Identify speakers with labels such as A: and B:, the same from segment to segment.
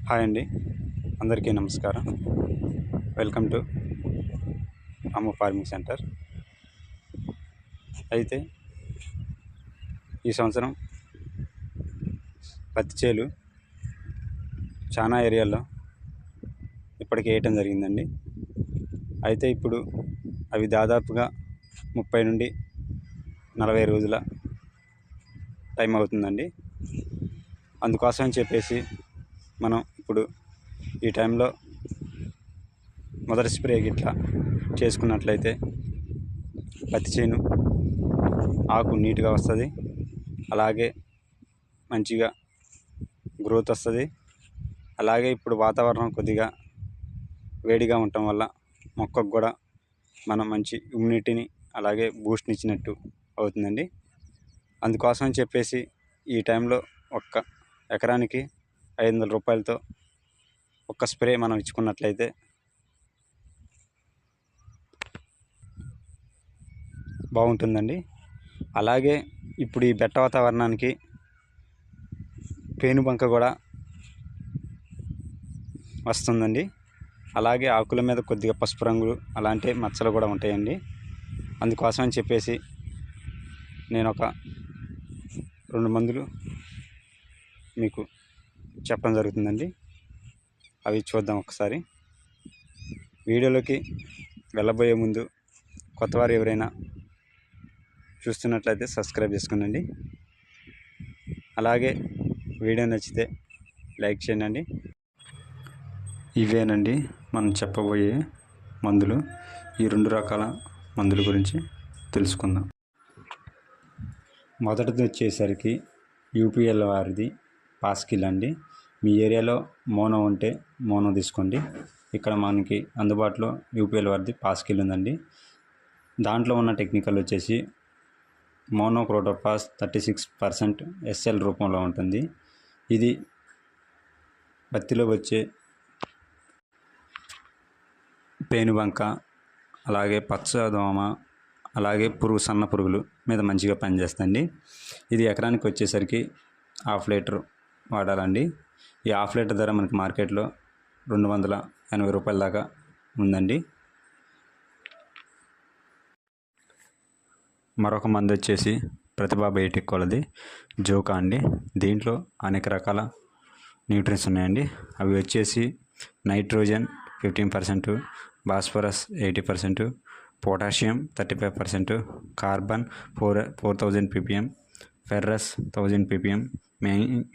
A: Hi అండి, అందరికీ నమస్కారం. వెల్కమ్ టు అమ్మ ఫార్మింగ్ సెంటర్. అయితే ఈ సంవత్సరం పత్తి చేలు చాలా ఏరియాల్లో ఇప్పటికే వేయటం జరిగిందండి. అయితే ఇప్పుడు అవి దాదాపుగా 30 నుండి 40 రోజుల టైం అవుతుందండి. అందుకోసం చెప్పేసి మనం ఇప్పుడు ఈ టైంలో మొదటి స్ప్రే గిట్లా చేసుకున్నట్లయితే పత్తి చేను ఆకు నీట్గా వస్తుంది, అలాగే మంచిగా గ్రోత్ వస్తుంది. అలాగే ఇప్పుడు వాతావరణం కొద్దిగా వేడిగా ఉండటం వల్ల మొక్కకు కూడా మనం మంచి ఇమ్యూనిటీని అలాగే బూస్ట్ని ఇచ్చినట్టు అవుతుందండి. అందుకోసం చెప్పేసి ఈ టైంలో ఒక్క ఎకరానికి 500 రూపాయలతో ఒక్క స్ప్రే మనం ఇచ్చుకున్నట్లయితే బాగుంటుందండి. అలాగే ఇప్పుడు ఈ బెట్ట వాతావరణానికి పేనుబంక కూడా వస్తుందండి. అలాగే ఆకుల మీద కొద్దిగా పసుపు రంగులు అలాంటి మచ్చలు కూడా ఉంటాయండి. అందుకోసం అని చెప్పేసి నేను ఒక 2 మందులు మీకు చెప్పడం జరుగుతుందండి. అవి చూద్దాం ఒకసారి. వీడియోలోకి వెళ్ళబోయే ముందు కొత్తవారు ఎవరైనా చూస్తున్నట్లయితే సబ్స్క్రైబ్ చేసుకోండి. అలాగే వీడియో నచ్చితే లైక్ చేయండి. ఇవేనండి మనం చెప్పబోయే మందులు. ఈ 2 రకాల మందుల గురించి తెలుసుకుందాం. మొదటిది వచ్చేసరికి యూపీఎల్ వారిది పాస్కిల్ అండి. మీ ఏరియాలో మోనో ఉంటే మోనో తీసుకోండి. ఇక్కడ మనకి అందుబాటులో యూపీఎల్ వారిది పాస్కిల్ ఉందండి. దాంట్లో ఉన్న టెక్నికల్ వచ్చేసి మోనోక్రోటోఫాస్ 36% SL రూపంలో ఉంటుంది. ఇది పత్తిలో వచ్చే పేనుబంక అలాగే పచ్చదోమ అలాగే సన్న పురుగులు మీద మంచిగా పనిచేస్తుంది. ఇది ఎకరానికి వచ్చేసరికి 1/2 లీటర్ వాడాలండి. ఈ 1/2 లీటర్ ధర మనకి మార్కెట్లో 280 రూపాయల దాకా ఉందండి. మరొక మందు వచ్చేసి ప్రతిభా బయోటెక్ వాళ్ళది జోకా అండి. దీంట్లో అనేక రకాల న్యూట్రియన్స్ ఉన్నాయండి. అవి వచ్చేసి nitrogen 15%, భాస్వరస్ 80%, potassium 35%, carbon 4000 ppm, ferrous 1000 ppm,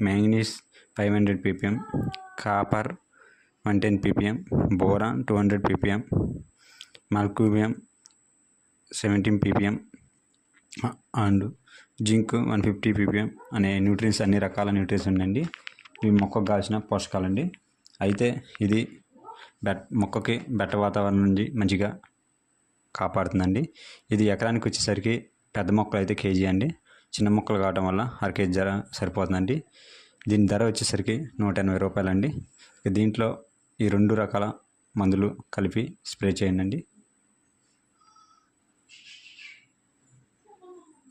A: manganese 500 ppm, copper 110 ppm, boron 200 ppm, మల్క్యూమియం 17 ppm and zinc 150 ppm అనే న్యూట్రియన్స్, అన్ని రకాల న్యూట్రియన్స్ ఉన్నాయండి. ఇవి మొక్కకు కావాల్సిన పోషకాలండి. అయితే ఇది మొక్కకి బెట్ట వాతావరణం నుండి మంచిగా కాపాడుతుందండి. ఇది ఎకరానికి వచ్చేసరికి పెద్ద మొక్కలు అయితే కేజీ అండి, చిన్న మొక్కలు కావడం వల్ల 1/2 kg ధర సరిపోతుందండి. దీని ధర వచ్చేసరికి 180 రూపాయలండి. దీంట్లో ఈ 2 రకాల మందులు కలిపి స్ప్రే చేయండి,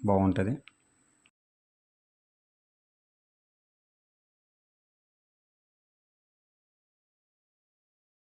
A: బాగుంటుంది.